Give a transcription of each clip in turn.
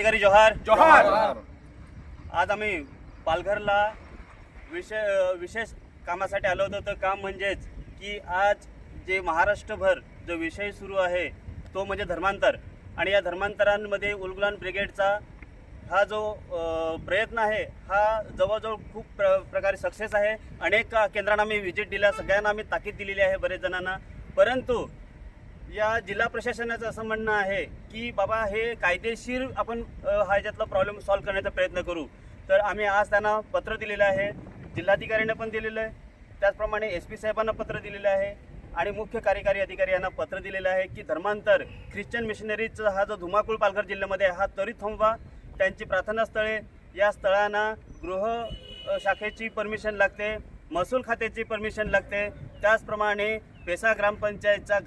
क्रांतिकारी जोहार जोहार। आज आम्ही पालघरला विशेष कामासाठी आलो होतो। तर काम म्हणजेच की आज जे महाराष्ट्रभर जो विषय सुरू आहे तो म्हणजे धर्मांतर, आणि या धर्मांतरांमध्ये उलगुलान ब्रिगेडचा हा जो प्रयत्न आहे हा जवळजवळ खूप प्रकारे सक्सेस आहे। अनेक केंद्रांना मी व्हिजिट दिल्या, सगळ्यांना आम्ही ताकीद दिलेली आहे, बरेच जणांना। परंतु या जिल्हा प्रशासनाचं असं म्हणणं आहे की बाबा हे कायदेशीर आपण हा याच्यातला प्रॉब्लेम सॉल्व्ह करण्याचा प्रयत्न करू। तर आम्ही आज त्यांना पत्र दिलेलं आहे, जिल्हाधिकाऱ्यांना पण दिलेलं आहे, त्याचप्रमाणे SP साहेबांना पत्र दिलेलं आहे आणि मुख्य कार्यकारी अधिकारी यांना पत्र दिलेलं आहे की धर्मांतर ख्रिश्चन मिशनरीचा हा जो धुमाकूळ पालघर जिल्ह्यामध्ये हा त्वरित थांबवा। त्यांची प्रार्थना स्थळे, या स्थळांना गृह शाखेची परमिशन लागते, महसूल खात्याची परमिशन लागते, त्याचप्रमाणे पेसा ग्रामपंचायतचा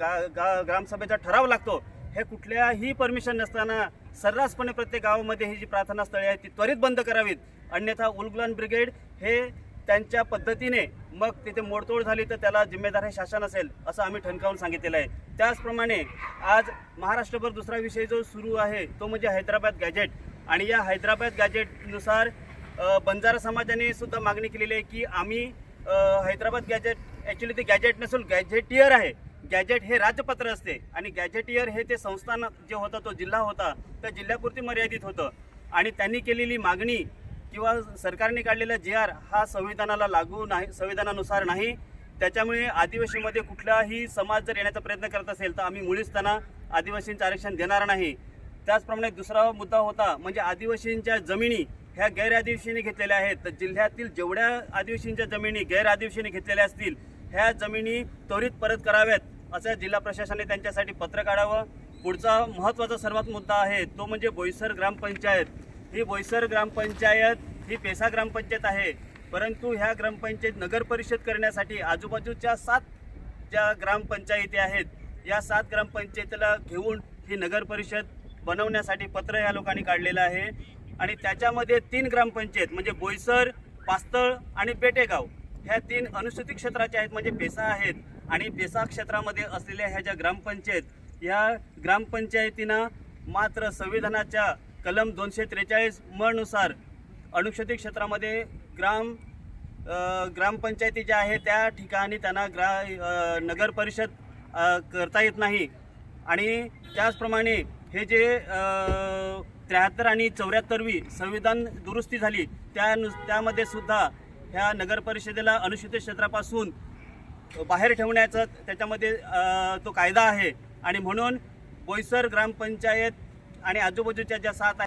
ग्रामसभेचा ठराव लागतो। हे कुठल्याही परमिशन नसताना सर्रासपणे प्रत्येक गावामध्ये ही जी प्रार्थना स्थळे आहेत ती त्वरित बंद करावीत, अन्यथा उलगुलान ब्रिगेड हे त्यांच्या पद्धतीने मग तिथे मोडतोड झाली तर त्याला जिम्मेदार हे शासन असेल असं आम्ही ठणकावून सांगितलेलं आहे। त्याचप्रमाणे आज महाराष्ट्रभर दुसरा विषय जो सुरू आहे तो म्हणजे हैदराबाद गॅजेट, आणि या हैदराबाद गॅजेटनुसार बंजारा समाजाने सुद्धा मागणी केलेली आहे की आम्ही हैदराबाद गॅजेट, ॲक्च्युली ते गॅजेट नसून गॅजेटियर आहे। गॅजेट हे राजपत्र असते आणि गॅजेटियर हे ते संस्थान जे होतं तो जिल्हा होता, त्या जिल्ह्यापुरती मर्यादित होतं, आणि त्यांनी केलेली मागणी किंवा सरकारने काढलेला JR हा संविधानाला लागू नाही, संविधानानुसार नाही। त्याच्यामुळे आदिवासीमध्ये कुठलाही समाज जर येण्याचा प्रयत्न करत असेल तर आम्ही मुळीच त्यांना आदिवासींचं आरक्षण देणार नाही। त्याचप्रमाणे दुसरा मुद्दा होता म्हणजे आदिवासींच्या जमिनी ह्या गैर आदिवासींनी घेतलेल्या आहेत। तर जिल्ह्यातील जेवढ्या आदिवासींच्या जमिनी गैर आदिवासींनी घेतलेल्या असतील ह्या जमिनी त्वरित परत कराव्यात असं जिल्हा प्रशासनाने त्यांच्यासाठी पत्र काढावं। पुढचा महत्त्वाचा सर्वात मुद्दा आहे तो म्हणजे बोईसर ग्रामपंचायत। ही बोईसर ग्रामपंचायत ही पेसा ग्रामपंचायत आहे, परंतु ह्या ग्रामपंचायत नगर परिषद करण्यासाठी आजूबाजूच्या 7 ज्या ग्रामपंचायती आहेत या 7 ग्रामपंचायतीला घेऊन ही नगर परिषद बनवण्यासाठी पत्र या लोकांनी काढलेलं आहे। आणि त्याच्यामध्ये 3 ग्रामपंचायत म्हणजे बोईसर, पास्तळ आणि बेटेगाव ह्या 3 अनुसूचित क्षेत्राच्या आहेत, म्हणजे पेसा आहेत। आणि पेसा क्षेत्रामध्ये असलेल्या ह्या ज्या ग्रामपंचायत या ग्रामपंचायतींना मात्र संविधानाच्या कलम 243 म नुसार अनुसूचित क्षेत्रामध्ये ग्रामपंचायती ज्या आहेत त्या ठिकाणी त्यांना नगर परिषद करता येत नाही। आणि त्याचप्रमाणे हे जे 73 आणि 74वी संविधान दुरुस्ती झाली त्यामध्ये सुद्धा ह्या नगर परिषदेला अनुसूचित क्षेत्रापासून बाहेर ठेवण्याचा त्याच्यामध्ये तो कायदा आहे। आणि म्हणून बोईसर ग्रामपंचायत आणि आजूबाजूच्या ज्या 7